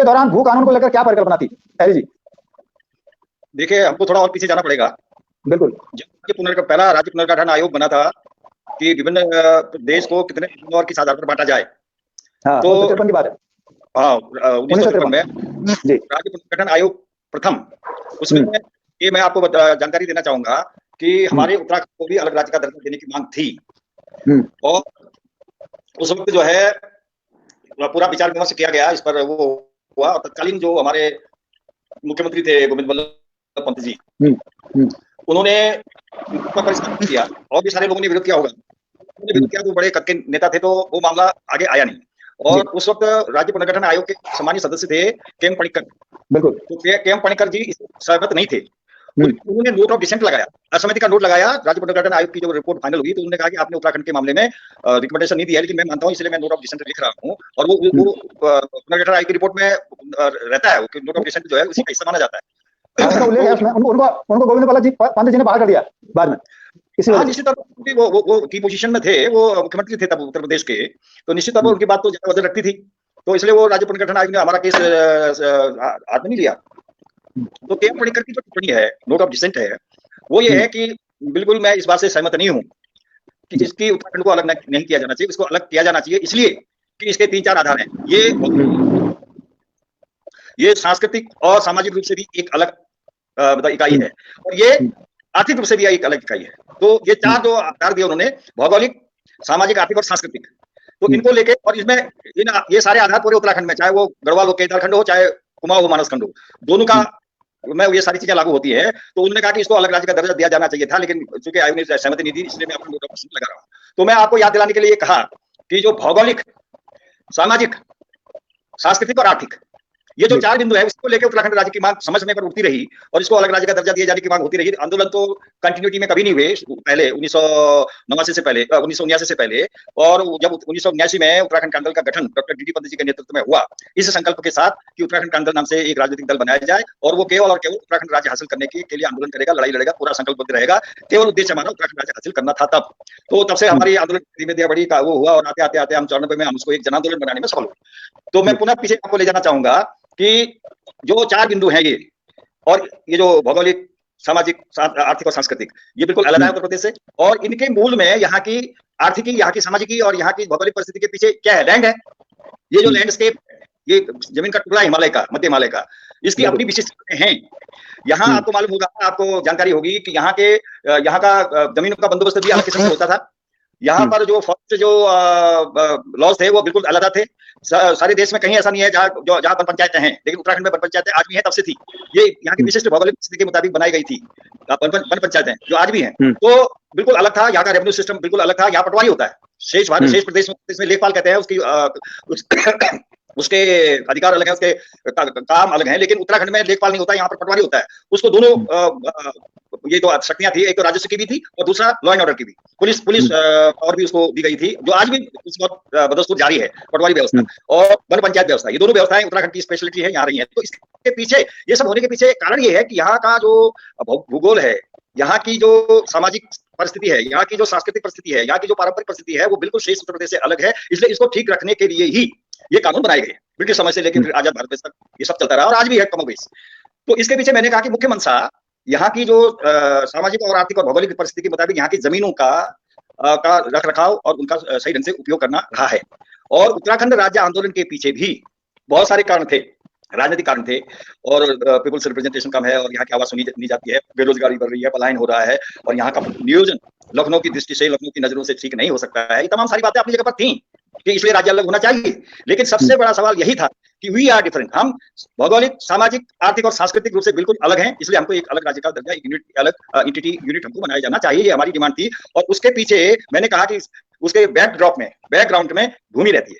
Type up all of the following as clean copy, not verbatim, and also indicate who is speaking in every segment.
Speaker 1: के दौरान भू कानून को लेकर क्या परिकल्पना थी हैरी जी?
Speaker 2: देखिए, हमको थोड़ा और पीछे जाना पड़ेगा।
Speaker 1: बिल्कुल।
Speaker 2: जब पहला राज्य पुनर्गठन आयोग बना था कि विभिन्न देश को कितने और किस आधार पर बांटा जाए,
Speaker 1: हाँ,
Speaker 2: तो
Speaker 1: 1953 की बात है।
Speaker 2: हाँ, 1953 में
Speaker 1: जी।
Speaker 2: राज्य पुनर्गठन आयोग प्रथम, उसमें ये मैं आपको जानकारी देना चाहूंगा कि हमारे उत्तराखंड को भी अलग राज्य का दर्जा देने की मांग थी। और उस वक्त जो है पूरा विचार विमर्श किया गया इस पर, वो हुआ। और तत्कालीन जो हमारे मुख्यमंत्री थे गोविंद बल्लभ पंत जी, उन्होंने परिश्रम किया और भी सारे लोगों ने विरोध किया होगा। उन्होंने विरोध किया, तो बड़े कद के नेता थे, तो वो मामला आगे आया नहीं। और उस वक्त राज्य पुनर्गठन आयोग के सम्मानीय सदस्य थे के.एम. पणिक्कर।
Speaker 1: बिल्कुल।
Speaker 2: तो के.एम. पणिक्कर जी सहमत नहीं थे। उन्होंने नोट ऑफ डिसेंट लगाया, असहमति का नोट लगाया। राज्य पुनर्गठन आयोग की जब रिपोर्ट फाइनल हुई तो उन्होंने कहा कि आपने उत्तराखंड के मामले में रिकमेंडेशन नहीं दिया, लेकिन मैं मानता हूं, इसलिए मैं नोट ऑफ डिसेंट लिख रहा हूं। और वो पुनर्गठन आयोग की रिपोर्ट में रहता है कि नोट ऑफ डिसेंट जो है उसी का हिस्सा माना जाता है।
Speaker 1: उनको गोविंद बल्लभ पंत जी ने बाहर कर दिया बाद में।
Speaker 2: निश्चित तौर पर वो की पोजीशन में थे, वो मुख्यमंत्री थे तब उत्तर प्रदेश के, तो निश्चित तौर पर उनकी बात तो ज्यादा वजन रखती थी, तो इसलिए वो राज्य पुनर्गठन आयोग ने हमारा केस हाथ में नहीं लिया। तो के.एम. पणिक्कर की जो टिप्पणी है, नोट ऑफ डिसेंट है, वो ये है कि बिल्कुल मैं इस बात से सहमत नहीं हूं कि इसकी उत्तराखंड को अलग नहीं किया जाना चाहिए। इसको अलग किया जाना चाहिए इसलिए कि इसके 3-4 आधार हैं। ये सांस्कृतिक और सामाजिक रूप से भी एक अलग इकाई है, और ये आर्थिक रूप से भी एक अलग इकाई है। तो ये 4 जो आधार दिए उन्होंने, भौगोलिक, सामाजिक, आर्थिक और सांस्कृतिक, तो इनको लेके, और इसमें ये सारे आधार पूरे उत्तराखंड में, चाहे वो गढ़वाल हो, केदारखंड हो, चाहे कुमाऊं हो, मानसखंड हो, दोनों का में ये सारी चीजें लागू होती है। तो उन्होंने कहा कि इसको अलग राज्य का दर्जा दिया जाना चाहिए था, लेकिन चूंकि आयोग ने सहमति नहीं दी, इसलिए मैं अपना नोट ऑफ डिसेंट लगा रहा हूं। तो मैं आपको याद दिलाने के लिए कहा कि जो भौगोलिक, सामाजिक, सांस्कृतिक और आर्थिक, ये जो 4 बिंदु है, उसको लेकर उत्तराखंड राज्य की मांग समय समय पर उठती रही और इसको अलग राज्य का दर्जा दिए जाने की मांग होती रही। आंदोलन तो कंटिन्यूटी में कभी नहीं हुए पहले, 1989 से पहले, 1979 से पहले। और जब 1979 में उत्तराखंड का आंदोलन का गठन डॉक्टर डी.डी. पंत जी के नेतृत्व में हुआ, इस संकल्प के साथ कि उत्तराखंड का आंदोलन नाम से एक राजनीतिक दल बनाया जाए और वो केवल और केवल उत्तराखंड राज्य हासिल करने के लिए आंदोलन करेगा, लड़ाई लड़ेगा, पूरा संकल्पबद्ध रहेगा। केवल उद्देश्य हमारा उत्तराखंड राज्य हासिल करना था तब। तो तब से हमारी आंदोलन धीमे धीमे बड़ी वो हुआ, और आते आते हम 94 में हम उसको एक जन आंदोलन बनाने में सफल हुए। तो मैं पुनः पीछे आपको ले जाना चाहूंगा कि जो 4 बिंदु हैं ये, और ये जो भौगोलिक, सामाजिक, आर्थिक और सांस्कृतिक, ये बिल्कुल अलग है उत्तर प्रदेश से। और इनके मूल में यहाँ की आर्थिकी, यहाँ की सामाजिकी और यहाँ की भौगोलिक परिस्थिति के पीछे क्या है? लैंड है। ये जो लैंडस्केप, ये जमीन का टुकड़ा हिमालय का, मध्य हिमालय का, इसकी अपनी विशिष्टताएं हैं। यहाँ आपको मालूम होगा, आपको जानकारी होगी कि यहाँ का जमीन का बंदोबस्त भी अलग किस्म का होता था। यहाँ पर जो फॉरेस्ट जो लॉज थे वो बिल्कुल अलग थे। सारे देश में कहीं ऐसा नहीं है जहाँ वन पंचायतें हैं, लेकिन उत्तराखंड में वन पंचायतें आज भी हैं, तब से थी। ये यहाँ की विशिष्ट भौगोलिक स्थिति के मुताबिक बनाई गई थी वन पंचायतें, जो आज भी हैं। तो बिल्कुल अलग था। यहाँ का रेवेन्यू सिस्टम बिल्कुल अलग था। यहाँ पटवारी होता है, शेष प्रदेश में लेखपाल कहते हैं, उसके अधिकार अलग है, उसके काम अलग हैं। लेकिन उत्तराखंड में लेखपाल नहीं होता, यहाँ पर पटवारी होता है। उसको दोनों ये तो शक्तियां थी, एक तो राजस्व की भी थी और दूसरा लॉ एंड ऑर्डर की भी, पुलिस और भी उसको दी गई थी, जो आज भी बदस्तूर जारी है, पटवारी व्यवस्था और वन पंचायत व्यवस्था। ये दोनों व्यवस्थाएं उत्तराखंड की स्पेशलिटी है, यहाँ रही है। तो इसके पीछे, ये सब होने के पीछे कारण ये है कि यहाँ का जो भूगोल है, यहाँ की जो सामाजिक परिस्थिति है, यहाँ की जो सांस्कृतिक परिस्थिति है, यहाँ की जो पारंपरिक परिस्थिति है, वो बिल्कुल शेष उत्तर प्रदेश से अलग है। इसलिए इसको ठीक रखने के लिए ही ये कानून बनाए गए। ब्रिटिश समय से लेकर आजाद भारत तक ये सब चलता रहा और आज भी है कमोबेश। तो इसके पीछे मैंने कहा कि मुख्य मंशा यहाँ की जो सामाजिक और आर्थिक और भौगोलिक परिस्थिति के मुताबिक यहाँ की जमीनों का रख रखाव और उनका सही ढंग से उपयोग करना रहा है। और उत्तराखंड राज्य आंदोलन के पीछे भी बहुत सारे कारण थे, राजनीतिक कारण थे, और पीपुल्स रिप्रेजेंटेशन कम है, और यहाँ की आवाज सुनी नहीं जाती है, बेरोजगारी बढ़ रही है, पलायन हो रहा है, और यहाँ का नियोजन लखनऊ की दृष्टि से, लखनऊ की नजरों से ठीक नहीं हो सकता है। ये तमाम सारी बातें अपनी जगह पर थी कि इसलिए राज्य अलग होना चाहिए। लेकिन सबसे बड़ा सवाल यही था कि वी आर डिफरेंट, हम भौगोलिक, सामाजिक, आर्थिक और सांस्कृतिक रूप से बिल्कुल अलग हैं, इसलिए हमको एक अलग राज्य का दर्जा, एक यूनिट, अलग एंटिटी यूनिट हमको बनाया जाना चाहिए। ये हमारी डिमांड थी। और उसके पीछे मैंने कहा कि उसके बैकग्राउंड में भूमि रहती है।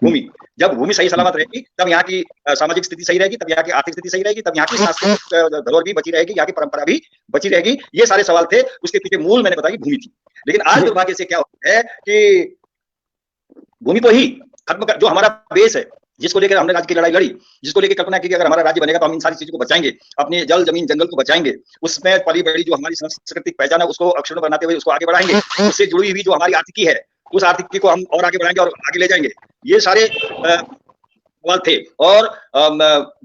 Speaker 2: भूमि, जब भूमि सही सलामत रहेगी तब यहाँ की सामाजिक स्थिति सही रहेगी, तब यहाँ की आर्थिक स्थिति सही रहेगी, तब यहाँ की सांस्कृतिक धरोहर भी बची रहेगी, यहाँ की परंपरा भी बची रहेगी। ये सारे सवाल थे। उसके पीछे मूल मैंने बताया भूमि थी। लेकिन आज दुर्भाग्य से क्या होता है कि भूमि को ही खत्म कर, जो हमारा बेस है, जिसको लेकर हमने राज्य की लड़ाई लड़ी, जिसको लेकर कल्पना की कि अगर हमारा राज्य बनेगा तो हम इन सारी चीजों को बचाएंगे, अपने जल, जमीन, जंगल को बचाएंगे, उसमें पली बड़ी जो हमारी सांस्कृतिक पहचान है उसको अक्षुण्ण बनाते हुए उसको आगे बढ़ाएंगे, उससे जुड़ी हुई जो हमारी आर्थिकी है, उस आर्थिकी को हम और आगे बढ़ाएंगे और आगे ले जाएंगे। ये सारे सवाल थे। और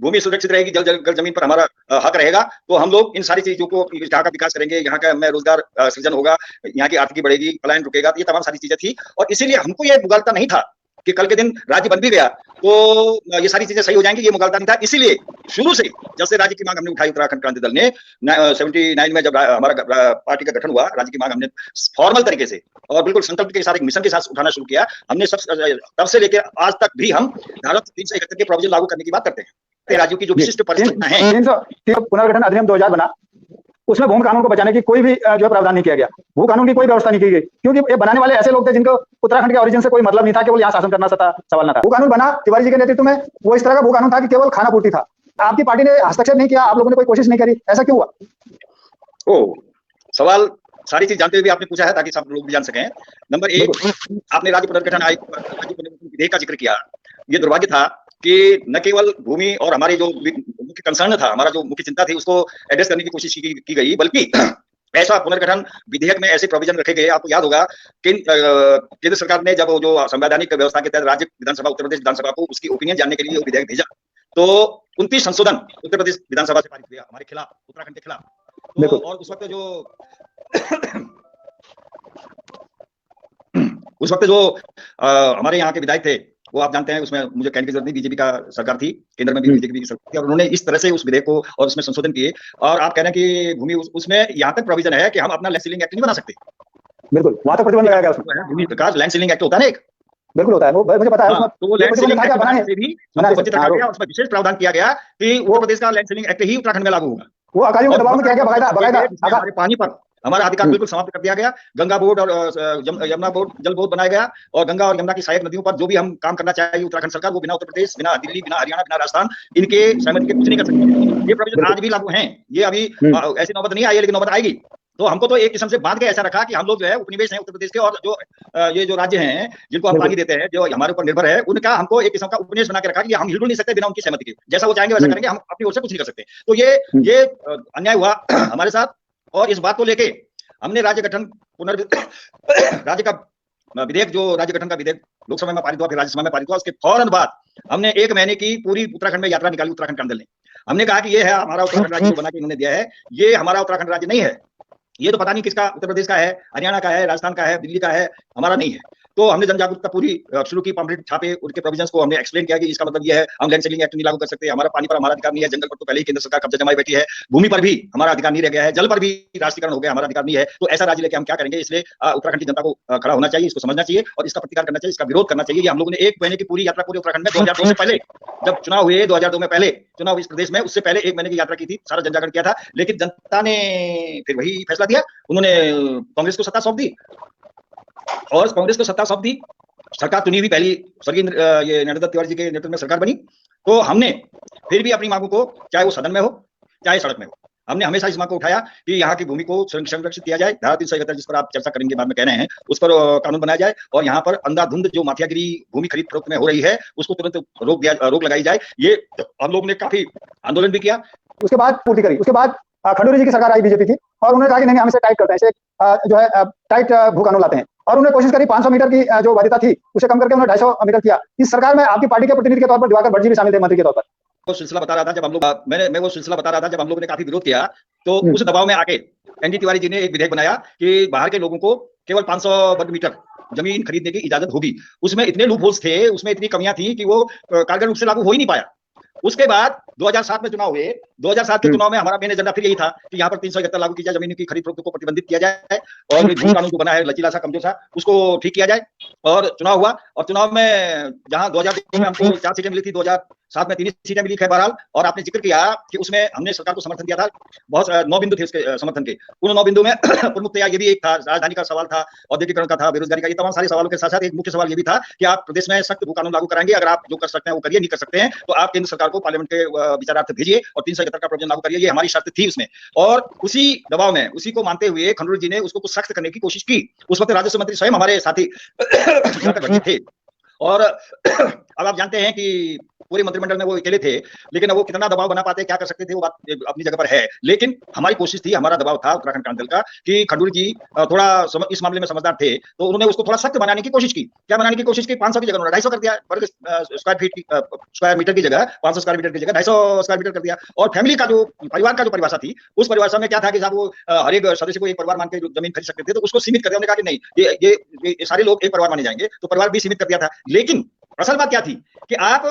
Speaker 2: भूमि सुरक्षित रहेगी, जल जल जमीन पर हमारा हक रहेगा, तो हम लोग इन सारी चीजों को, यहाँ का विकास करेंगे, यहाँ का में रोजगार सृजन होगा, यहाँ की आर्थिकी बढ़ेगी, पलायन रुकेगा। तो ये तमाम सारी चीजें थी, और इसीलिए हमको ये मुगालता नहीं था कि कल के दिन राज्य बन भी गया तो ये सारी चीजें सही हो जाएंगी, ये मुगालता नहीं था। इसीलिए शुरू से जब से राज्य की मांग हमने उठाई, उत्तराखंड क्रांति दल ने 79 में जब हमारा पार्टी का गठन हुआ, राज्य की मांग हमने फॉर्मल तरीके से और बिल्कुल संकल्प के साथ, एक मिशन के साथ उठाना शुरू किया हमने। तब से लेकर आज तक भी हम धारा 371 के प्रोविजन लागू करने की बात करते हैं। राज्यों की जो विशिष्ट परिस्थितियां हैं,
Speaker 1: पुनर्गठन अधिनियम 2000 बना, उसमें भूमि कानून को बचाने की कोई भी जो है प्रावधान नहीं किया गया, भू कानून की कोई व्यवस्था नहीं की गई, क्योंकि ये बनाने वाले ऐसे लोग थे जिनको उत्तराखंड के ओरिजिन से कोई मतलब नहीं था, केवल यहाँ शासन करना सवाल ना था। भू कानून बना तिवारी जी के नेतृत्व में, वो इस तरह का भू कानून था कि केवल खाना पूर्ति था। आपकी पार्टी ने हस्तक्षेप नहीं किया, आप लोगों ने कोई कोशिश नहीं करी, ऐसा क्यों हुआ?
Speaker 2: सवाल सारी चीज जानते हुए भी आपने पूछा है ताकि सब लोग भी जान सकें। नंबर 1, आपने राज्य पुनर्गठन आयोग विधेयक का जिक्र किया। ये दुर्भाग्य था कि न केवल भूमि और हमारी जो मुख्य कंसर्न था, हमारा जो मुख्य चिंता थी, उसको एड्रेस करने की कोशिश की गई, बल्कि ऐसा पुनर्गठन विधेयक में ऐसे प्रोविजन रखे गए। आपको याद होगा केंद्र सरकार ने जब जो संवैधानिक व्यवस्था के तहत राज्य विधानसभा, उत्तर प्रदेश विधानसभा को उसकी ओपिनियन जानने के लिए वो विधेयक भेजा, तो 29 संशोधन उत्तर प्रदेश विधानसभा से पारित हुआ हमारे खिलाफ, उत्तराखंड के खिलाफ। तो और उस वक्त जो हमारे यहाँ के विधायक थे, वो आप जानते हैं, उसमें मुझे कहने की जरूरत नहीं, बीजेपी का सरकार थी, केंद्र में भी बीजेपी की सरकार थी, और उन्होंने इस तरह से उस विधेयक को और उसमें संशोधन किए। और आप कह रहे हैं कि भूमि, उसमें यहाँ तक प्रोविजन है कि हम अपना लैंड सीलिंग एक्ट नहीं बना सकते।
Speaker 1: बिल्कुल, वहां तक प्रतिबंध लगाया गया उसमें।
Speaker 2: भूमि विकास लैंड सीलिंग एक्ट होता है ना एक,
Speaker 1: बिल्कुल होता है, वो मुझे पता है। उसमें
Speaker 2: तो वो लैंड सीलिंग एक्ट बनाने से भी हमको वंचित रखा गया। उसमें विशेष प्रावधान किया गया कि उत्तर प्रदेश का लैंड सीलिंग एक्ट ही उत्तराखंड में लागू होगा।
Speaker 1: वो अकालियों के दबाव में क्या गया,
Speaker 2: हमारे पानी पर हमारा अधिकार बिल्कुल समाप्त कर दिया गया। गंगा बोर्ड और यमुना बोर्ड, जल बोर्ड बनाया गया, और गंगा और यमुना की सहायक नदियों पर जो भी हम काम करना चाहिए उत्तराखंड सरकार, वो बिना उत्तर प्रदेश, बिना दिल्ली, बिना हरियाणा, बिना राजस्थान इनके सहमति के कुछ नहीं कर सकती। ये प्रोविजन आज भी लागू हैं। ये अभी ऐसी नौबत नहीं आई है, लेकिन नौबत आएगी। तो हमको तो एक किस्म से बांध के ऐसा रखा कि हम लोग जो है उपनिवेश हैं उत्तर प्रदेश के, और जो ये जो राज्य हैं जिनको हम पानी देते हैं, जो हमारे ऊपर निर्भर है, उनका हमको एक किस्म का उपनिवेश बना के रखा कि हम हिलडुल नहीं सकते बिना उनकी सहमति के। जैसा वो चाहेंगे वैसा करेंगे, हम अपनी ओर से कुछ नहीं कर सकते। तो ये अन्याय हुआ हमारे साथ, और इस बात को लेके हमने राज्य का विधेयक, जो राज्य गठन का विधेयक लोकसभा में पारित हुआ, फिर राज्यसभा में पारित हुआ, उसके फौरन बाद हमने 1 महीने की पूरी उत्तराखंड में यात्रा निकाली उत्तराखंड क्रांति दल ने। हमने कहा कि ये है हमारा उत्तराखंड राज्य बना के इन्होंने दिया है, ये हमारा उत्तराखंड राज्य नहीं है, ये तो पता नहीं किसका, उत्तर प्रदेश का है, हरियाणा का है, राजस्थान का है, दिल्ली का है, हमारा नहीं है। तो हमने जन जागरूकता पूरी शुरू की, पम्पलेट छापे, उनके प्रोविजंस को हमने एक्सप्लेन किया कि इसका मतलब ये है, हम लैंड सीलिंग एक्ट नहीं लागू कर सकते, हमारा पानी पर हमारा अधिकार नहीं है, जंगल पर तो पहले ही केंद्र सरकार कब्जा जमाई बैठी है, भूमि पर भी हमारा अधिकार नहीं रह गया है, जल पर भी राष्ट्रीयकरण हो गया, हमारा अधिकार नहीं है। तो ऐसा राज्य लेके हम क्या करेंगे? इसलिए उत्तराखंड की जनता को खड़ा होना चाहिए, इसको समझना चाहिए और इसका प्रतिकार करना चाहिए, इसका विरोध करना चाहिए। हम लोगों ने 1 महीने की पूरी यात्रा पूरे उत्तराखंड में 2002 से पहले, जब चुनाव हुए 2002 में, पहले चुनाव इस प्रदेश में, उससे पहले 1 महीने की यात्रा की थी, सारा जनजागरण किया था। लेकिन जनता ने फिर वही फैसला दिया, उन्होंने कांग्रेस को सत्ता सौंप दी, और कांग्रेस को सत्ता सौंप दी, सरकार चुनी हुई पहली स्वर्गीय नरेंद्र दत्त तिवारी जी के नेतृत्व में सरकार बनी। तो हमने फिर भी अपनी मांगों को, चाहे वो सदन में हो चाहे सड़क में हो, हमने हमेशा इस मांग को उठाया कि यहाँ की भूमि को संरक्षित किया जाए। धारा 371 जिस पर आप चर्चा करेंगे बाद में कह रहे हैं, उस पर कानून बनाया जाए, और यहाँ पर अंधाधुंध जो माफियागिरी भूमि खरीद फरोख्त में हो रही है, उसको तुरंत रोक लगाई जाए। ये हम लोग ने काफी आंदोलन भी किया।
Speaker 1: उसके बाद पूर्ति करी, उसके बाद खंडूरी जी की सरकार आई बीजेपी की, और उन्होंने कहा कि नहीं, हम इसे टाइट करते हैं, इसे जो है टाइट भू कानून लाते हैं, और उन्होंने कोशिश करी 500 मीटर की जो वरीयता थी उसे कम करके उन्होंने 250 मीटर किया। इस सरकार में आपकी पार्टी के प्रतिनिधि के तौर पर दिवाकर भट्ट जी भी शामिल थे, मंत्री के तौर पर।
Speaker 2: वो सिलसिला बता रहा था जब हम लोग, मैं वो सिलसिला बता रहा था जब हम लोगों ने काफी विरोध किया, तो उस दबाव में आके एनडी तिवारी जी ने एक विधेयक बनाया कि बाहर के लोगों को केवल 500 वर्ग मीटर जमीन खरीदने की इजाजत होगी। उसमें इतने लूप होल्स थे, उसमें इतनी कमियां थी कि वो कारगर रूप से लागू हो ही नहीं पाया। उसके बाद 2007 में चुनाव हुए। 2007 के चुनाव में हमारा मेन एजेंडा फिर यही था कि यहाँ पर 371 लागू किया जाए, जमीन की खरीद फरोख्त को प्रतिबंधित किया जाए, और भू कानून जो बना है लचीला सा, कमजोर सा, उसको ठीक किया जाए। और चुनाव हुआ, और चुनाव में जहां 2003 में हमको 4 सीटें मिली थी, 2007 में 3 सीटें मिली है बहरहाल। और आपने जिक्र किया कि उसमें हमने सरकार को समर्थन दिया था, बहुत 9 बिंदु थे उसके समर्थन के। उन 9 बिंदु में प्रमुखतया ये भी एक था, राजधानी का सवाल था, औद्योगिकरण का था, बेरोजगारी का, ये तमाम सारे सवालों के साथ साथ एक मुख्य सवाल ये भी था कि आप प्रदेश में सख्त भू कानून लागू कराएंगे, अगर आप जो कर सकते हैं वो करिए, नहीं कर सकते हैं तो आप केंद्र सरकार को पार्लियामेंट के विचारार्थ भेजिए और 371 का प्रोविजन लागू करिए, ये हमारी शर्त थी उसमें। और उसी दबाव में, उसी को मानते हुए खंडूरी जी ने उसको कुछ सख्त करने की कोशिश की। उस वक्त राजस्व मंत्री स्वयं हमारे साथी थे। और अब आप जानते हैं कि पूरे मंत्रिमंडल में वो अकेले थे, लेकिन अब वो कितना दबाव बना पाते, क्या कर सकते थे, वो बात अपनी जगह पर है। लेकिन हमारी कोशिश थी, हमारा दबाव था उत्तराखंड क्रांति दल का कि खंडूरी जी थोड़ा इस मामले में समझदार थे, तो उन्होंने उसको थोड़ा सख्त बनाने की कोशिश की। क्या बनाने की कोशिश की? 500 की जगह उन्होंने 250 कर दिया, वर्ग स्क्वायर फीट की स्क्वायर मीटर की जगह 500 स्क्वायर मीटर की जगह 250 स्क्वायर मीटर कर दिया। और फैमिली का जो परिवार का जो परिभाषा थी, उस परिभाषा में क्या था कि साहब वो हर एक सदस्य को एक परिवार मान के जमीन खरीद सकते थे, तो उसको सीमित कर दिया। उन्होंने कहा कि नहीं, ये सारे लोग एक परिवार माने जाएंगे, तो परिवार भी सीमित कर दिया था। लेकिन असल बात क्या थी कि आप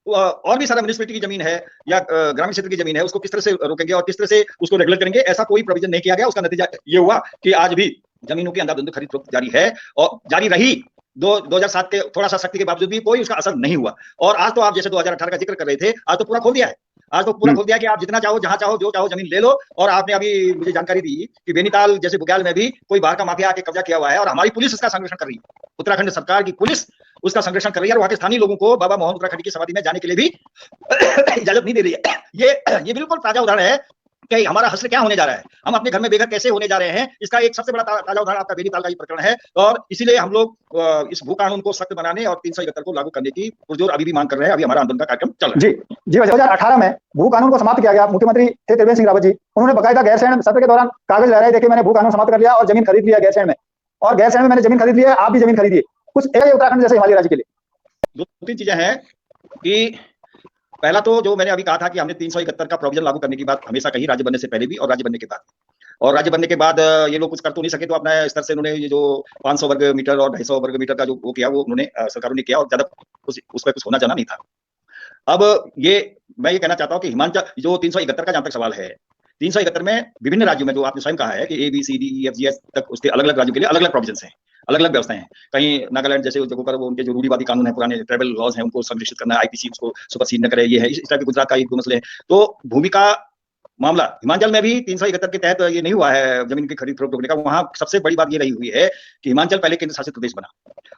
Speaker 2: और भी सारा म्युनिसिपैलिटी की जमीन है या ग्रामीण क्षेत्र की जमीन है, उसको किस तरह से रोकेंगे और किस तरह से उसको रेगुलेट करेंगे, ऐसा कोई प्रोविजन नहीं किया गया। उसका नतीजा ये हुआ कि आज भी जमीनों की अंधाधुंध खरीद फरोख्त जारी है और जारी रही। 2007 के थोड़ा सा सख्ती के बावजूद भी कोई उसका असर नहीं हुआ। और आज तो आप जैसे 2018 का जिक्र कर रहे थे, आज तो पूरा खोल दिया है। आज तो पूरा खोल दिया कि आप जितना चाहो, जहां चाहो, जो चाहो जमीन ले लो। और आपने अभी मुझे जानकारी दी कि बेनीताल जैसे बुग्याल में भी कोई बाहर का माफिया आके कब्जा किया हुआ है और हमारी पुलिस इसका संरक्षण कर रही है। उत्तराखंड सरकार की पुलिस उसका संरक्षण कर रही है और वहां के स्थानीय लोगों को बाबा मोहन उत्तराखंड की समाधि में जाने के लिए भी इजाजत नहीं दे रही है। ये बिल्कुल ताजा उदाहरण है कि हमारा हश्र क्या होने जा रहा है, हम अपने घर में बेघर कैसे होने जा रहे हैं। इसका एक सबसे बड़ा ताजा उदाहरण आपका बेनीताल का ये प्रकरण है। और इसीलिए हम लोग इस भू कानून को सख्त बनाने और 371 को लागू करने की पुरजोर अभी भी मांग कर रहे हैं। अभी हमारा आंदोलन का कार्यक्रम चल रहा है।
Speaker 1: जी 2018 में भू कानून को समाप्त किया गया। मुख्यमंत्री थे त्रिवेंद्र सिंह रावत जी, उन्होंने बकायदा गैरसैंण सत्र के दौरान कागज लहराए थे कि मैंने भू कानून समाप्त कर लिया और जमीन खरीद लिया गैरसैंण में, और गैरसैंण में मैंने जमीन खरीद ली है, आप भी जमीन खरीदिए। कुछ एक उत्तराखंड जैसे हिमालय राज्य के लिए
Speaker 2: 2-3 चीजें हैं कि पहला तो जो मैंने अभी कहा था कि हमने 371 का प्रोविजन लागू करने की बात हमेशा कही, राज्य बनने से पहले भी और राज्य बनने के बाद। और राज्य बनने के बाद ये लोग कुछ कर तो नहीं सके, तो अपने स्तर से उन्होंने ये जो 500 वर्ग मीटर और 250 वर्ग मीटर का जो वो किया, वो उन्होंने सरकारों ने किया और ज्यादा उस पर कुछ होना जाना नहीं था। अब मैं ये कहना चाहता हूँ कि हिमाचल जो 371 का जहां तक सवाल है, 371 में विभिन्न राज्यों में जो आपने स्वयं कहा है कि ABCDEFGH तक उसके अलग अलग राज्यों के लिए अलग अलग प्रोविजन हैं, अलग अलग व्यवस्थाएं हैं। कहीं नागालैंड जैसे जगहों पर वो उनके जो रूढ़िवादी कानून है, पुराने ट्राइबल लॉज हैं, उनको संरक्षित करना, IPC उसको सुपरसीड न करे, ये है। इस तरह के गुजरात का एक दो मसले हैं। तो भूमि का मामला हिमाचल में भी 371 के तहत ये नहीं हुआ है जमीन की खरीद फरोख्त रोकने का। वहां सबसे बड़ी बात ये रही हुई है कि हिमाचल पहले केंद्र शासित प्रदेश बना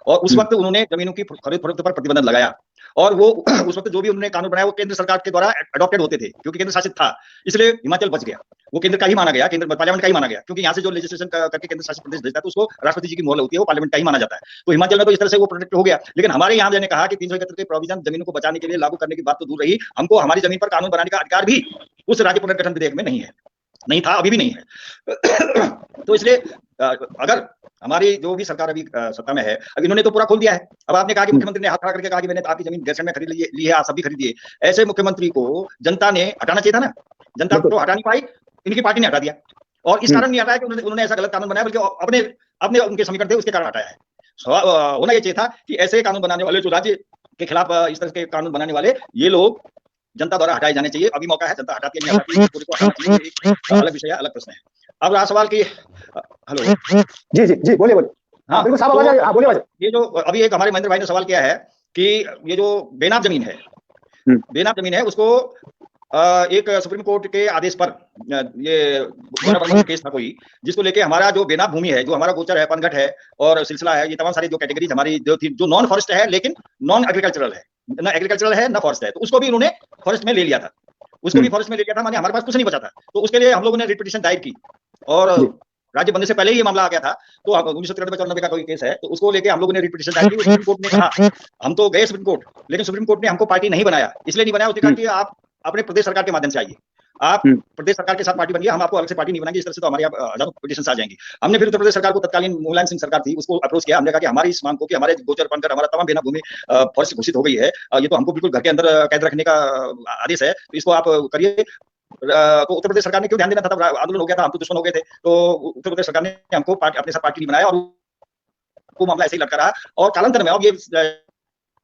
Speaker 2: और उस वक्त उन्होंने जमीनों की खरीद फरोख्त पर प्रतिबंध लगाया। और वो उस वक्त जो भी उन्होंने कानून बनाया वो केंद्र सरकार के द्वारा अडॉप्टेड होते थे, क्योंकि केंद्र शासित था, इसलिए हिमाचल बच गया। वो केंद्र का ही माना गया, केंद्र पार्लियामेंट का ही माना गया, क्योंकि यहाँ से जो लेजिस्लेशन करके केंद्र शासित प्रदेश भेजता है तो उसको राष्ट्रपति जी की मोहर होती है, वो पार्लियामेंट का ही माना जाता है। तो हिमाचल में तो इस तरह से वो प्रोटेक्ट हो गया। लेकिन हमारे यहाँ मैंने कहा कि 371 के प्रोविजन जमीनों को बचाने के लिए लागू करने की बात तो दूर रही, हमको हमारी जमीन पर कानून बनाने का अधिकार भी उस राज्य पुनर्गठन विधेयक में नहीं है, नहीं था, अभी भी नहीं है। तो इसलिए अगर हमारी जो भी सरकार अभी सत्ता में है, अब इन्होंने तो पूरा खोल दिया है। अब आपने कहा कि मुख्यमंत्री ने हाथ खड़ा करके कहा कि मैंने आपकी जमीन गैरसैंण में खरीद ली है, आप सब भी खरीदिए। ऐसे मुख्यमंत्री को जनता ने हटाना चाहिए था ना, जनता तो हटा नहीं पाई, इनकी पार्टी ने हटा दिया। और इस कारण नहीं हटाया कि उन्होंने ऐसा गलत कानून बनाया, बल्कि अपने उनके समीकरण थे उसके कारण हटाया है। होना ये चाहिए था कि ऐसे कानून बनाने वाले, जो राज्य के खिलाफ इस तरह के कानून बनाने वाले, ये लोग जनता द्वारा हटाए जाने चाहिए। अभी मौका है, जनता हटाती है नहीं हटाती, एक अलग विषय है, अलग प्रश्न है। अब रहा सवाल की, हेलो
Speaker 1: जी बोलिए। हाँ बिल्कुल साहब, आवाज आ रही है, बोलिए।
Speaker 2: ये जो अभी एक हमारे महेंद्र भाई ने सवाल किया है कि ये जो बेनाम जमीन है उसको एक सुप्रीम कोर्ट के आदेश पर, ये केस था कोई, जिसको लेके हमारा जो बेनाम भूमि है, जो हमारा गोचर है, पनघट है और सिलसिला है, ये तमाम सारी जो कैटेगरीज हमारी जो नॉन फॉरेस्ट है लेकिन नॉन एग्रीकल्चरल है, ना एग्रीकल्चरल है ना फॉरेस्ट है, तो उसको भी उन्होंने फॉरेस्ट में ले लिया था। माने हमारे पास कुछ नहीं बचा था। तो उसके लिए हम लोगों ने रिट पिटीशन दायर की और राज्य बनने से पहले ही ये मामला आ गया था। तो 1993 और 90 का कोई केस है, तो उसको लेके हम लोगों ने रिट पिटीशन दायर की। सुप्रीम कोर्ट ने कहा, हम तो गए सुप्रीम कोर्ट, लेकिन सुप्रीम कोर्ट ने हमको पार्टी नहीं बनाया। इसलिए नहीं बनाया, उसने कहा कि आप अपने प्रदेश सरकार के माध्यम से आइए, आप प्रदेश सरकार के साथ पार्टी बनिए, हम आपको अलग से पार्टी नहीं बनाएंगे। इस तरह से तो हमारे हजारों पिटीशन आ जाएंगी। हमने फिर उत्तर प्रदेश सरकार को, तत्कालीन मुलायम सिंह सरकार थी, उसको अप्रोच किया। हमने कहा कि हमारी इस मांग को, कि हमारे गोचर बनकर हमारा तमाम बेनाम भूमि फॉरेस्ट घोषित हो गई है, ये तो हमको बिल्कुल घर के अंदर कैद रखने का आदेश है, तो इसको आप करिए। तो उत्तर प्रदेश सरकार ने क्यों ध्यान देना था, आंदोलन हो गया था, हम तो दुश्मन हो गए थे। तो उत्तर प्रदेश सरकार ने हमको अपने साथ पार्टी नहीं बनाया और वो मामला ऐसे ही लटका रहा। और कालांतर में, अब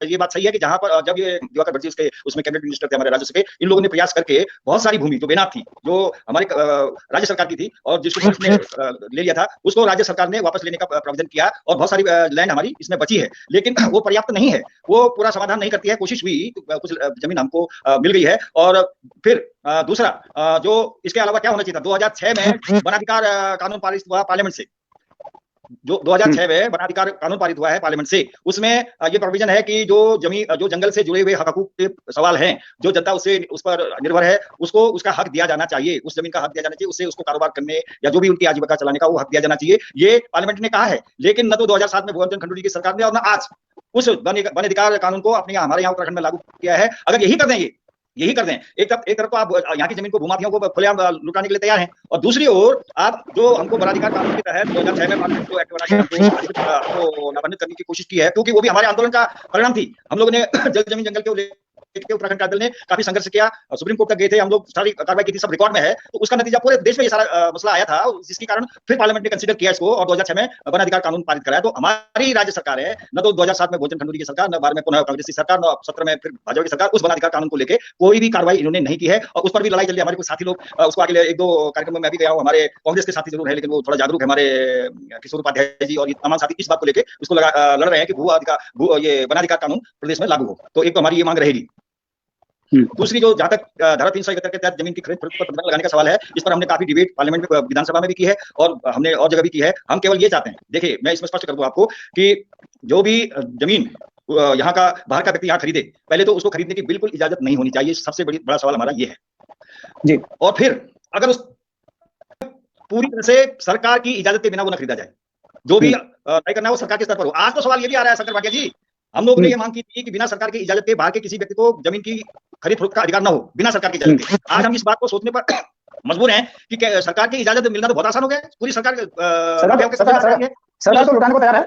Speaker 2: ये बात सही है कि जहां पर जब ये दिवाकर भट्ट जी उसमें कैबिनेट मिनिस्टर थे हमारे राजस्व के, इन लोगों ने प्रयास करके बहुत सारी भूमि जो बेनाम थी, जो हमारी राज्य सरकार की थी और जिसको उसने ले लिया था, उसको राज्य सरकार ने वापस लेने का प्रोविजन किया और बहुत सारी लैंड हमारी इसमें बची है। लेकिन वो पर्याप्त नहीं है, वो पूरा समाधान नहीं करती है। कोशिश हुई, कुछ जमीन हमको मिल गई है। और फिर दूसरा, जो इसके अलावा क्या होना चाहिए था, 2006 में वनाधिकार कानून पारित हुआ पार्लियामेंट से, जो 2006 में वनाधिकार कानून पारित हुआ है पार्लियामेंट से। उसमें ये प्रोविजन है कि जो जंगल से जुड़े हुए हकूक के सवाल हैं, जो जनता उस पर निर्भर है, उसको उसका हक दिया जाना चाहिए, उस जमीन का हक दिया जाना चाहिए, उससे उसको कारोबार करने या जो भी उनकी आजीविका चलाने का वो हक दिया जाना चाहिए, ये पार्लियामेंट ने कहा है। लेकिन न तो 2007 में भुवनचंद्र खंडूरी की सरकार ने और न आज उस वन अधिकार कानून को अपने हमारे यहाँ उत्तराखंड में लागू किया है। अगर यही कर दें, यही कर दें, एक तरफ तो आप यहाँ की जमीन को भूमाफियाओं को खुलेआम लुटाने के लिए तैयार हैं, और दूसरी ओर आप जो हमको वन अधिकार कानून के तहत 2006 में पार्लियामेंट को एक्ट बना के हमको लाभान्वित करने की कोशिश की है, क्योंकि वो भी हमारे आंदोलन का परिणाम थी। हम लोगों ने जल जमीन जंगल के उत्तराखंड का दल ने काफी संघर्ष किया, सुप्रीम कोर्ट तक गए थे, हम लोग सारी कार्रवाई की थी, सब रिकॉर्ड में है। तो उसका नतीजा पूरे देश में ये सारा मसला आया था, जिसके कारण फिर पार्लियामेंट ने कंसीडर किया इसको और 2006 में वन अधिकार कानून पारित कराया। तो हमारी राज्य सरकार है, न तो 2007 में भोजन खंडूरी की सरकार, न 12 में पुनः कांग्रेस की सरकार, न 17 में फिर भाजपा की सरकार, उस वन अधिकार कानून को लेकर कोई भी कार्रवाई इन्होंने नहीं की है, और उस पर भी लड़ाई चल रही है। हमारे कुछ साथी लोग उसको आगे एक दो कार्यक्रम में मैं भी गया हूँ, हमारे कांग्रेस के साथी जरूर है, लेकिन वो थोड़ा जागरूक है, हमारे किशोर उपाध्याय जी और ये तमाम साथी इस बात को लेकर उसको लड़ रहे हैं कि ये वन अधिकार कानून प्रदेश में लागू हो। तो एक तो हमारी ये मांग रहेगी। दूसरी, जो जहां तक धारा 371 के तहत जमीन की खरीद फरोख्त पर प्रतिबंध लगाने का सवाल है, इस पर हमने काफी डिबेट पार्लियामेंट में, विधानसभा में भी की है, और हमने और जगह भी की है। हम केवल ये चाहते हैं, देखिए मैं इसमें स्पष्ट कर दूं आपको कि जो भी जमीन यहाँ का बाहर का व्यक्ति यहाँ खरीदे, पहले तो उसको खरीदने की बिल्कुल इजाजत नहीं होनी चाहिए। सबसे बड़ा सवाल हमारा ये है जी। और फिर अगर उस पूरी तरह से सरकार की इजाजत के बिना वो न खरीदा जाए, जो भी तय करना है वो सरकार के स्तर पर हो। आज तो सवाल ये भी आ रहा है शंकर भाटिया जी, हम लोगों ने ये मांग की थी कि बिना सरकार की इजाजत के बाहर के किसी व्यक्ति को जमीन की खरीद फरोख्त का अधिकार न हो, बिना सरकार की इजाजत के। आज हम इस बात को सोचने पर मजबूर हैं कि सरकार की इजाजत मिलना तो बहुत आसान हो गया, पूरी सरकार
Speaker 1: तो लुटाने को तैयार है।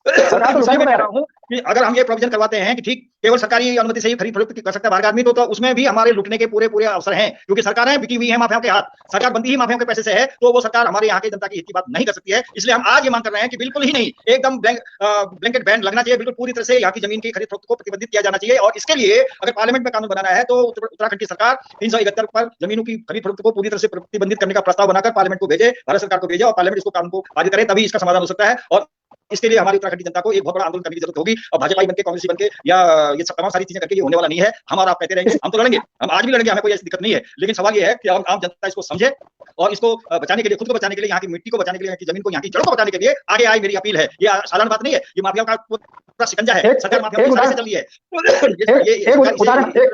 Speaker 2: कि अगर हम ये प्रोविजन करवाते हैं कि ठीक केवल सरकारी अनुमति से ही खरीद फरोख्त कर सकता है बाहर का आदमी, तो उसमें भी हमारे लुटने के पूरे अवसर हैं, क्योंकि सरकारें बिकी हुई हैं माफियाओं के हाथ, सरकार बनती ही माफियाओं के पैसे से है, तो वो सरकार हमारे यहाँ के जनता की हित की बात नहीं कर सकती है। इसलिए हम आज ये मांग कर रहे हैं कि बिल्कुल ही नहीं, एकदम ब्लैंकेट बैन लगना चाहिए, बिल्कुल पूरी तरह से यहाँ की जमीन की खरीद फरोख्त को प्रतिबंधित किया जाना चाहिए। और इसके लिए अगर पार्लियामेंट में कानून बनाना है तो उत्तराखंड की सरकार 371 पर जमीनों की खरीद फरोख्त को पूरी तरह से प्रतिबंधित करने का प्रस्ताव बनाकर पार्लियामेंट को भेजे, भारत सरकार को भेजे, और पार्लियामेंट इसको कानून को पारित करे, तभी इसका समाधान हो सकता है। और इसके लिए हमारी उत्तराखंड की जनता को एक बहुत बड़ा आंदोलन करने की जरूरत होगी, और भाजपा बनके, कांग्रेसी बनके या ये सब तमाम सारी चीजें करके ये होने वाला नहीं है। हम और आप कहते रहेंगे, हम तो लड़ेंगे, हम आज भी लड़ेंगे, हमें कोई ऐसी दिक्कत नहीं है, लेकिन सवाल ये है कि आम जनता इसको समझे और इसको बचाने के लिए, खुद को बचाने के लिए, यहाँ की मिट्टी को बचाने के लिए, यहाँ की जमीन को, यहाँ की जड़ों को बचाने के लिए आगे आए। मेरी अपील है, ये साधारण बात नहीं है, ये माफियाओं का पूरा शिकंजा है, सरकार माफियाओं की से चल रही है,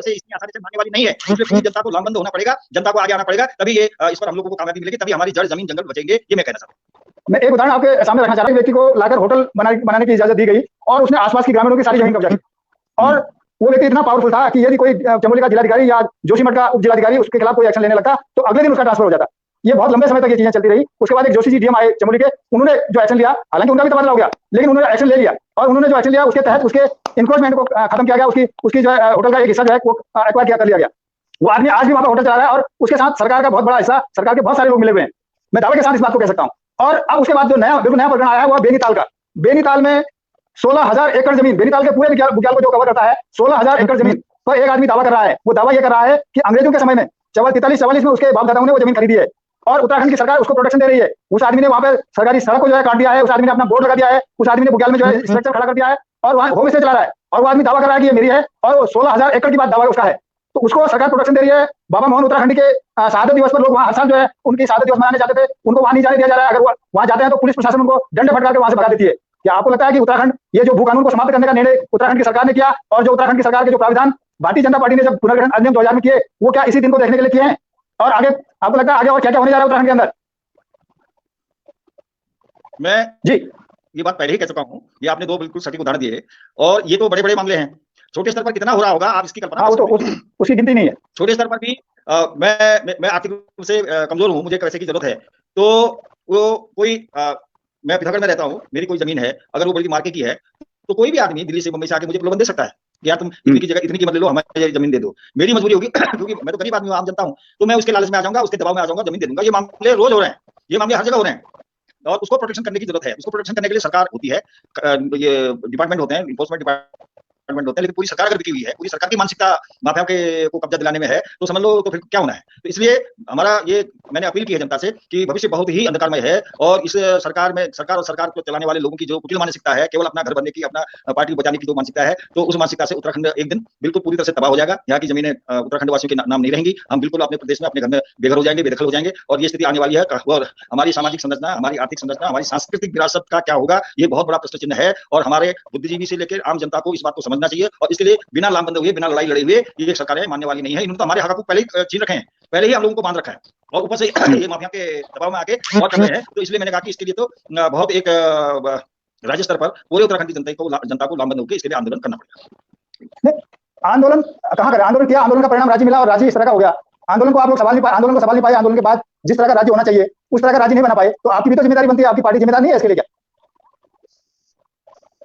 Speaker 2: इतनी आसानी से मानने वाली नहीं है। इसलिए पूरी जनता को लामबंद होना पड़ेगा, जनता को आगे आना पड़ेगा, तभी ये इस पर हम लोगों को कामयाबी मिलेगी, तभी हमारी जड़ जमीन जंगल बचेंगे। ये मैं कहना चाहता हूँ।
Speaker 1: मैं एक उदाहरण आपके सामने रखना चाह रहा हूँ। व्यक्ति को लाकर होटल बनाने की इजाजत दी गई और उसने आसपास की ग्रामीणों की सारी जमीन कब्जा की, और वो व्यक्ति इतना पावरफुल था कि यदि कोई चमोली का जिलाधिकारी या जोशीमठ का उप जिलाधिकारी उसके खिलाफ कोई एक्शन लेने लगता तो अगले दिन उसका ट्रांसफर हो जाता। ये बहुत लंबे समय तक ये चीजें चलती रही। उसके बाद एक जोशी जी डीएम आए चमोली के, उन्होंने जो एक्शन लिया, हालांकि उनका भी तबादला हो गया, लेकिन उन्होंने एक्शन ले लिया, और उन्होंने जो एक्शन लिया उसके तहत उसके इंक्रोचमेंट को खत्म किया गया, उसकी जो है होटल का एक हिस्सा जो है वो एक्वायर कर लिया गया। वो आदमी आज भी वहां पर होटल चला रहा है, और उसके साथ सरकार का बहुत बड़ा हिस्सा, सरकार के बहुत सारे लोग मिले हुए हैं। मैं दावे के साथ इस बात को कह सकता हूँ। और अब उसके बाद जो बिल्कुल नया प्रकरण आया है वो बेनीताल का। बेनीताल में 16,000 एकड़ जमीन, बेनीताल के पूरे बुग्याल को जो कवर करता है, 16,000 एकड़ जमीन पर एक आदमी दावा कर रहा है। वो दावा ये कर रहा है कि अंग्रेजों के समय में 43-44 में उसके बाप दादाओं ने वो जमीन खरीदी है, और उत्तराखंड की सरकार उसको प्रोटेक्शन दे रही है। उस आदमी ने वहां पे सरकारी सड़क को जो है काट दिया है, उस आदमी ने अपना बोर्ड लगा दिया है, उस आदमी ने बुग्याल में जो है स्ट्रक्चर खड़ा कर दिया है, और वहां होम स्टे चला रहा है, और वो आदमी दावा कर रहा है कि ये मेरी है, और 16,000 एकड़ की बात दावा उसका है। तो उसको सरकार प्रोटेक्शन दे रही है। बाबा मोहन उत्तराखंड के शहादत दिवस पर लोग वहां हर साल जो है उनकी शहादत दिवस मनाने जाते थे, उनको वहां नहीं जाने दिया जा रहा है। अगर वो वहां जाते हैं तो पुलिस प्रशासन उनको डंडे फटकार के वहां से भगा देती है। क्या आपको लगता है कि उत्तराखंड, ये जो भू कानून को समाप्त करने का निर्णय उत्तराखंड की सरकार ने किया, और जो उत्तराखंड की सरकार के जो प्राविधान भारतीय जनता पार्टी ने जब पुनर्गठन अधिनियम 2000 में किए, वो क्या इसी दिन को देखने के लिए किए हैं? और आगे आपको लगता है आगे और क्या क्या होने जा रहा है उत्तराखंड के अंदर?
Speaker 2: मैं जी ये बात पहले ही कह चुका हूं, ये आपने दो बिल्कुल सटीक उदाहरण दिए, और ये तो बड़े बड़े मामले हैं। छोटे स्तर पर कितना हो रहा होगा आप इसकी कल्पना कर सकते हैं।
Speaker 1: उसकी गिनती नहीं है।
Speaker 2: छोटे स्तर पर भी मैं आर्थिक रूप से कमजोर हूं, मुझे पैसे की जरूरत है, तो वो कोई मैं पिथौरागढ़ में रहता हूं, मेरी कोई जमीन है, अगर वो बड़ी मार्केट की है, तो कोई भी आदमी दिल्ली से मुंबई से आके मुझे प्रलोभन दे सकता है कि यार तुम इतनी की जगह इतनी कीमत ले लो, हमें जमीन दे दो। मेरी मजबूरी होगी क्योंकि मैं तो गरीब आदमी हूं, आम जनता हूं, तो मैं उसके लालच में आ जाऊंगा, उसके दबाव में आ जाऊंगा, जमीन दे दूंगा। ये मामले रोज हो रहे हैं, ये मामले हर जगह हो रहे हैं, और उसको प्रोटेक्शन करने की जरूरत है। उसको प्रोटेक्शन करने के लिए सरकार होती है, ये डिपार्टमेंट होते हैं, इन्फोर्समेंट डिपार्टमेंट होते हैं, लेकिन पूरी सरकार अगर बिकी हुई है, पूरी सरकार की मानसिकता माफियाओं के को कब्जा दिलाने में है, तो समझ लो तो फिर क्या होना है। तो इसलिए हमारा ये, मैंने अपील की है जनता से कि भविष्य बहुत ही अंधकारमय है, और इस सरकार में, सरकार और सरकार को चलाने वाले लोगों की जो कुटिल मानसिकता है, केवल अपना घर बनने की, अपना पार्टी बचाने की जो मानसिकता है, तो उस मानसिकता से उत्तराखंड एक दिन बिल्कुल पूरी तरह से तबाह हो जाएगा। यहाँ की जमीनें उत्तराखंड वासियों के नाम नहीं रहेंगी, हम बिल्कुल अपने प्रदेश में, अपने घर में बेघर हो जाएंगे, बेदखल हो जाएंगे, और ये स्थिति आने वाली है। और हमारी सामाजिक संरचना, हमारी आर्थिक संरचना, हमारी सांस्कृतिक विरासत का क्या होगा, ये बहुत बड़ा प्रश्न चिन्ह है, और हमारे बुद्धिजीवी से लेकर आम जनता को इस बात को समझना चाहिए। और इसके लिए बिना लामबंद हुए, बिना लड़ाई लड़े हुए ये सरकारें मानने वाली नहीं है। इन्होंने तो हमारे हक को पहले ही छीन रखे हैं, पहले ही हम लोगों को बांध रखा है, और ऊपर से ये माफिया के दबाव में आके और कर रहे हैं। तो इसलिए मैंने कहा कि इसके लिए तो बहुत एक राज्य स्तर पर पूरे उत्तराखंड की जनता को लामबंद होकर इसके लिए आंदोलन करना पड़ेगा।
Speaker 1: आंदोलन कहाँ करें? आंदोलन किया, आंदोलन का परिणाम राज्य मिला और राज्य इस तरह का हो गया। आंदोलन को आप लोग सवाल नहीं पाए, आंदोलन को सवाल नहीं पाए, आंदोलन के बाद जिस तरह का राज्य होना चाहिए उस तरह का राज्य नहीं बना पाए, तो आपकी भी तो जिम्मेदारी बनती है। आपकी पार्टी जिम्मेदार नहीं है इसके लिए क्या?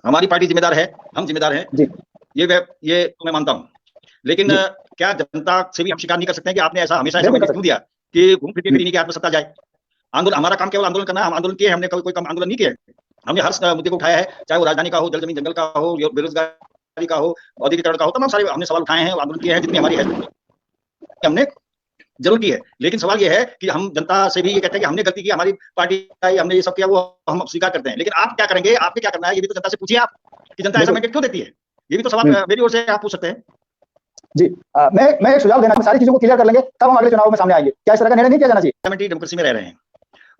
Speaker 2: हमारी पार्टी जिम्मेदार है, हम जिम्मेदार हैं
Speaker 1: जी,
Speaker 2: ये तो मैं मानता हूँ, लेकिन क्या जनता से भी हम शिकार नहीं कर सकते हैं कि आपने ऐसा हमेशा ऐसा मैंडेट क्यों दिया कि घूम फिर के नहीं कि आत्मसत्ता जाए? आंदोलन, हमारा काम केवल आंदोलन करना है। हम आंदोलन किए, हमने कोई कम आंदोलन नहीं किया है। हमने हर मुद्दे को उठाया है, चाहे वो राजधानी का हो, जल जमीन जंगल का हो, बेरोजगारी का हो, औद्योगिकरण का हो, तमाम सारे हमने सवाल उठाए हैं, आंदोलन किए हैं जितनी हमारी है हमने जरूर की है। लेकिन सवाल ये है कि हम जनता से भी ये कहते हैं कि हमने गलती की, हमारी पार्टी आई, हमने ये सब किया, वो हम स्वीकार करते हैं। लेकिन आप क्या करेंगे, आपके क्या करना है, ये भी तो जनता से पूछिए आप कि जनता ऐसा मैंडेट क्यों देती है। ये भी तो सवाल मेरी ओर से आप पूछ सकते हैं।
Speaker 1: जी, मैं एक सुझाव देना, सारी चीजों को क्लियर कर लेंगे तब हम अगले चुनाव में सामने आएंगे। क्या इस तरह का निर्णय नहीं किया जाना चाहिए?
Speaker 2: पार्लियामेंट्री डेमोक्रेसी में रह रहे हैं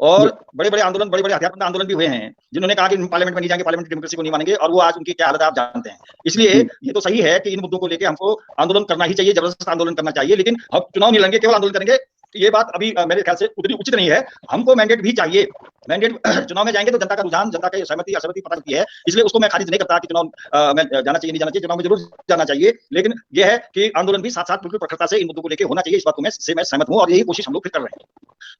Speaker 2: और बड़े-बड़े आंदोलन, बड़े-बड़े हथियारबंद आंदोलन भी हुए हैं, जिन्होंने कहा कि पार्लियामेंट में नहीं जाएंगे, पार्लियामेंट्री डेमोक्रेसी को नहीं मानेंगे, और वो आज उनकी क्या हालत है आप जानते हैं। इसलिए ये तो सही है कि इन मुद्दों को लेकर हमको आंदोलन करना ही चाहिए, जबरदस्त आंदोलन करना चाहिए, लेकिन हम चुनाव नहीं लड़ेंगे, केवल आंदोलन करेंगे। ये बात अभी मेरे ख्याल से उतनी उचित नहीं है। हमको मैंडेट भी चाहिए। मैंडेट चुनाव में जाएंगे तो जनता का रुझान, जनता की सहमति असहमति पता चलती है। इसलिए उसको मैं खारिज नहीं करता कि चुनाव में जाना चाहिए नहीं जाना चाहिए, चुनाव में जरूर जाना चाहिए। लेकिन यह है कि आंदोलन भी साथ साथ बिल्कुल प्रखरता से इन मुद्दों को लेकर होना चाहिए। इस बात को मैं सहमत हूँ और यही कोशिश हम लोग फिर कर रहे हैं।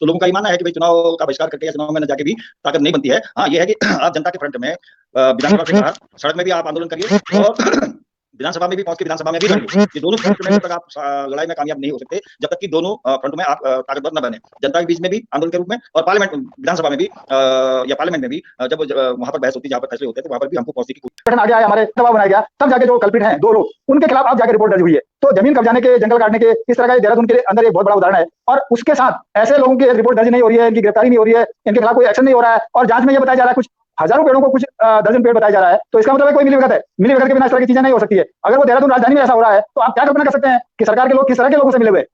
Speaker 2: तो लोगों का ये मानना है कि भाई चुनाव का बहिष्कार करके या चुनाव में न जाके भी ताकत नहीं बनती है। हाँ, ये है कि आप जनता के फ्रंट में विधानसभा से बाहर सड़क में भी आप आंदोलन करिए और विधानसभा में भी पहुंच के विधानसभा में भी लड़िए। ये दोनों फ्रंट में जब तक आप लड़ाई में कामयाब नहीं हो सकते, जब तक कि दोनों फ्रंट में आप ताकतवर न बने, जनता के बीच में भी आंदोलन के रूप में और पार्लियामेंट विधानसभा में भी या पार्लियामेंट में भी जब वहां पर बहस होती है, जहां पर फैसले होते हैं, तो वहां पर भी हमको पहुंचने की कोशिश
Speaker 1: आ गया है, हमारे दबाव बनाया गया, तब जाके जो कल्पित हैं 2 लोग, उनके खिलाफ आप जाके रिपोर्ट दर्ज हुई है। तो जमीन कब्जाने के, जंगल काटने के, इस तरह का देहरादून के अंदर एक बहुत बड़ा उदाहरण है। और उसके साथ ऐसे लोगों की रिपोर्ट दर्ज नहीं हो रही है, इनकी गिरफ्तारी नहीं हो रही है, इनके खिलाफ कोई एक्शन नहीं हो रहा है, और जांच में ये बताया जा रहा है कुछ हजारों पेड़ों को कुछ दर्जन पेड़ बताया जा रहा है। तो इसका मतलब है कोई मिलीभगत है। मिलीभगत के बिना इस तरह की चीजें नहीं हो सकती है। अगर वो देहरादून राजधानी में ऐसा हो रहा है तो आप क्या कल्पना कर सकते हैं कि सरकार के लोग किस तरह के लोगों से मिले हुए?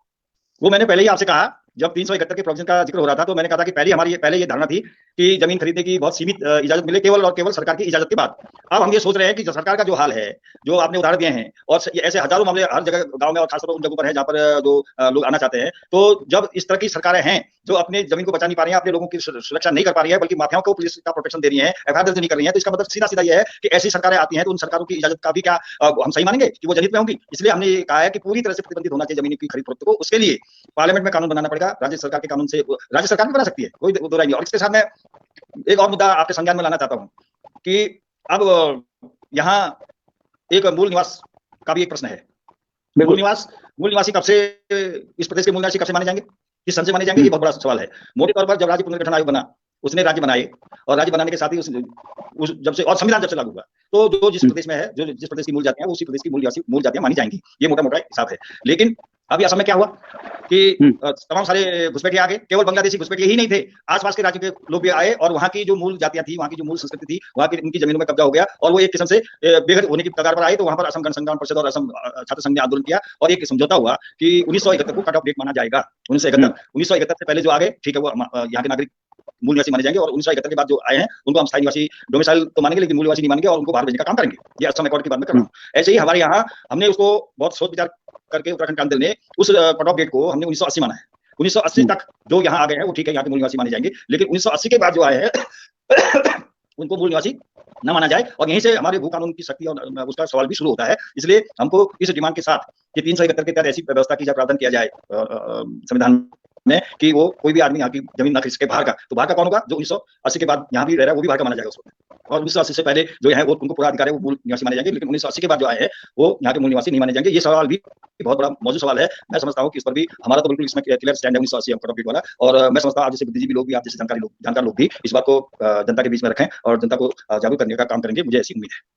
Speaker 2: वो मैंने पहले ही आपसे कहा, जब 371 के प्रोविजन का जिक्र हो रहा था, तो मैंने कहा था कि पहले ये धारणा थी कि जमीन खरीदने की बहुत सीमित इजाजत मिले, केवल और केवल सरकार की इजाजत के बाद। अब हम ये सोच रहे हैं कि जो सरकार का जो हाल है, जो आपने उदाहरण दिए हैं, और ऐसे हजारों मामले हर जगह गांव में और खासतौर पर उन जगहों पर है जहां पर जो लोग आना चाहते हैं। तो जब इस तरह की सरकारें हैं जो अपने जमीन को बचा नहीं पा रही है, अपने लोगों की सुरक्षा नहीं कर पा रही है, बल्कि माफियाओं को पुलिस का प्रोटेक्शन दे रही है, एफआईआर दर्ज नहीं कर रही है, तो इसका मतलब सीधा सीधा यह है कि ऐसी सरकारें आती हैं तो उन सरकारों की इजाजत का भी क्या हम सही मानेंगे कि वो जनहित में होंगी? इसलिए हमने ये कहा है कि पूरी तरह से प्रतिबंधित होना चाहिए जमीन की खरीद फरोख्त को। उसके लिए पार्लियामेंट में कानून बनाना पड़ेगा। राज्य सरकार के कानून से राज्य सरकार भी बना सकती है, कोई दो राय नहीं। और इसके साथ मैं एक और मुद्दा आपके संज्ञान में लाना चाहता हूं कि अब यहाँ एक मूल निवास का भी एक प्रश्न है। मूल निवासी कब से, इस प्रदेश के मूल निवासी कब से माने जाएंगे, किस सन से माने जाएंगे, ये बहुत बड़ा सवाल है। मोटे तौर पर जब राज्य पुनर्गठन आयोग बना, उसने राज्य बनाए, और राज्य बनाने के साथ ही उस जब से, और संविधान जब से लागू हुआ, तो जो जिस प्रदेश में है, जो जिस प्रदेश की मूल जातियां, उसी प्रदेश की मूल जातियां मानी जाएंगी। ये मोटा मोटा हिसाब है। लेकिन अभी असम में क्या हुआ कि तमाम सारे घुसपैठिए आ गए। केवल बांग्लादेशी घुसपैठिए ही नहीं थे, आसपास के राज्य के लोग भी आए, और वहां की जो मूल जातियां थी, वहां की जो मूल संस्कृति थी, वहां की उनकी जमीनों में कब्जा हो गया, और वो एक किस्म से बेघर होने की कगार पर आए। तो वहां पर असम गण संग्राम परिषद और असम छात्र संघ ने आंदोलन किया, और एक समझौता हुआ कि 1971 को कट ऑफ डेट माना जाएगा। 1971 से पहले जो आ गए, ठीक है, वो यहाँ के नागरिक मूल निवासी माने जाएंगे, और 1971 के बाद जो आए हैं उनको हम स्थायी निवासी, डोमिसाइल तो मानेंगे, लेकिन मूल निवासी नहीं मानेंगे, और उनको बाहर भेजने का काम करेंगे। ये असम अकॉर्ड की बात में कर रहा हूँ। ऐसे ही हमारे यहाँ हमने उसको बहुत सोच विचार करके उत्तराखंड काउंसिल ने उस कट ऑफ डेट को हमने 1980 माना है। 1980 तक जो यहाँ आ गए हैं वो ठीक है, यहाँ के मूल निवासी माने जाएंगे, लेकिन 1980 के बाद जो आए हैं उनको मूल निवासी न माना जाए। और यहीं से हमारे भू कानून की शक्ति और उसका सवाल भी शुरू होता है। इसलिए हमको इस डिमांड के साथ कि 371 के तहत ऐसी व्यवस्था की जाए, प्रावधान किया जाए संविधान में कि वो कोई भी आदमी यहाँ की जमीन ना खरीद सके बाहर का। तो बाहर का कौन होगा? जो 1980 के बाद यहाँ भी रह रहा है, वो भी बाहर का माना जाएगा उसको। और 1980 से पहले जो है वो उनको पूरा अधिकार है, वो मूल निवासी माने जाएंगे, लेकिन 1980 के बाद जो आए हैं वो यहाँ के मूल निवासी नहीं माने जाएंगे। ये सवाल भी बहुत बड़ा मौजूद सवाल है। मैं समझता हूँ कि इस पर भी हमारा तो बिल्कुल इसमें क्लियर स्टैंड है 1980 कट ऑफ डेट वाला। और मैं समझता हूँ आप जैसे बुद्धिजीवी लोग भी, आप जैसे जानकार लोग भी इस बात को जनता के बीच में रखें और जनता को जागरूक करने का काम करेंगे, मुझे ऐसी उम्मीद है।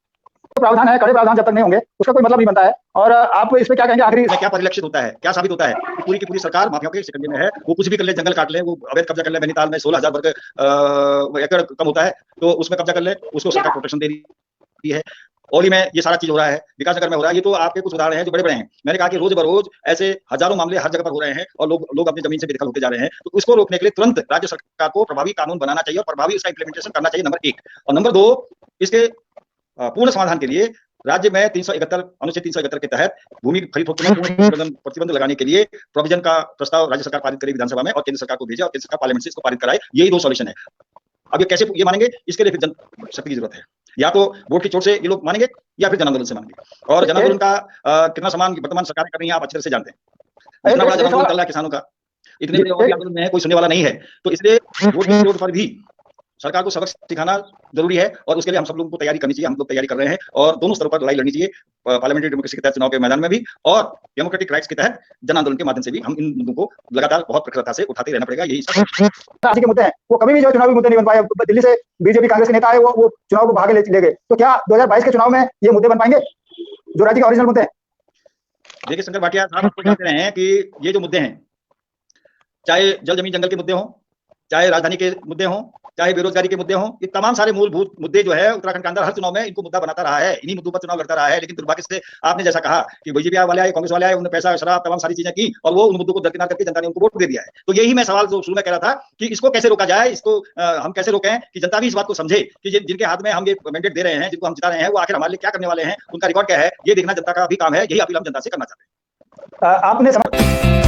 Speaker 1: प्रावधान है, कड़े प्रावधान जब तक नहीं होंगे उसका कोई मतलब नहीं बनता है। और आप इस पे क्या कहेंगे? आखिरी
Speaker 2: क्या परिलक्षित होता है, क्या साबित होता है? पूरी की पूरी सरकार माफियाओं के शिकंजे में है। वो कुछ भी कर ले, जंगल काट ले, वो अवैध कब्जा कर ले, नैनीताल में 16,000 वर्ग एकड़ कम होता है तो उसमें कब्जा कर ले, उसको सरकार प्रोटेक्शन दे रही है। ओली में ये सारा चीज हो रहा है, विकासनगर में हो रहा है। ये तो आपके कुछ उदाहरण हैं जो बड़े बड़े हैं। मैंने कहा कि रोज बरोज ऐसे हजारों मामले हर जगह पर हो रहे हैं और लोग अपनी जमीन से बेदखल होते जा रहे हैं। तो उसको रोकने के लिए तुरंत राज्य सरकार को प्रभावी कानून बनाना चाहिए और प्रभावी उसका इंप्लीमेंटेशन करना चाहिए, नंबर 1। और नंबर 2, इसके पूर्ण समाधान के लिए राज्य में 371 अनुच्छेद 371 के तहत भूमि खरीद फरोख्त में प्रतिबंध लगाने के लिए प्रोविजन का प्रस्ताव राज्य सरकार पारित करे विधानसभा में, और केंद्र सरकार को भेजे, और केंद्र सरकार पार्लियामेंट से इसको पारित कराए। यही 2 सॉल्यूशन है। अब ये कैसे ये मानेंगे, इसके लिए फिर जन शक्ति की जरूरत है। या तो वोट की चोट से ये लोग मानेंगे या फिर जन आंदोलन से मानेंगे। और जन आंदोलन का कितना सम्मान वर्तमान सरकार कर रही है आप अच्छे तरह से जानते हैं। इतना बड़ा जन आंदोलन चल रहा है किसानों का, इतने बड़े और भी आंदोलन में है, कोई सुनने वाला नहीं है। तो इसलिए वोट की चोट पर भी सरकार को सबक सिखाना जरूरी है और उसके लिए हम सब लोगों को तैयारी करनी चाहिए। हम लोग तैयारी कर रहे हैं और दोनों स्तरों पर लड़ाई लड़नी चाहिए, पार्लियामेंट्री डेमोक्रेसी के तहत चुनाव के मैदान में भी और डेमोक्रेटिक राइट्स के तहत जन आंदोलन के माध्यम से भी हम इन मुद्दों को लगातार बहुत प्रखरता से उठाते रहना पड़ेगा। यही
Speaker 1: राज्य के मुद्दे हैं, वो कभी भी जो चुनावी मुद्दे नहीं बन पाए। दिल्ली से बीजेपी कांग्रेस के नेता आए, वो चुनाव को भागे ले गए। तो क्या 2022 के चुनाव में ये मुद्दे बन पाएंगे जो राज्य के ओरिजिनल मुद्दे हैं?
Speaker 2: देखिए शंकर भाटिया साहब, आपको जानते रहे हैं कि ये जो मुद्दे हैं, चाहे जल जमीन जंगल के मुद्दे हों, चाहे राजधानी के मुद्दे हों, चाहे बेरोजगारी के मुद्दे हों, ये तमाम सारे मूलभूत मुद्दे जो है उत्तराखंड के अंदर हर चुनाव में इनको मुद्दा बनाता रहा है, इन्हीं मुद्दों पर चुनाव लड़ता रहा है। लेकिन दुर्भाग्य से आपने जैसा कहा कि बीजेपी वाले आए, कांग्रेस वाले आए, उन्होंने पैसा शराब तमाम सारी चीजें की और वो उन मुद्दों को दरकिनार करके जनता ने उनको वोट दे दिया है। तो यही मैं सवाल जो शुरू में कह रहा था कि इसको कैसे रोका जाए, इसको हम कैसे रोकें कि जनता भी इस बात को समझे कि जिनके हाथ में हम ये मैंडेट दे रहे हैं, जिनको हम जिता रहे हैं, वो आखिर हमारे लिए क्या करने वाले हैं, उनका रिकॉर्ड क्या है, ये देखना जनता का भी काम है। यही अपील हम जनता से करना चाहते हैं।
Speaker 1: आपने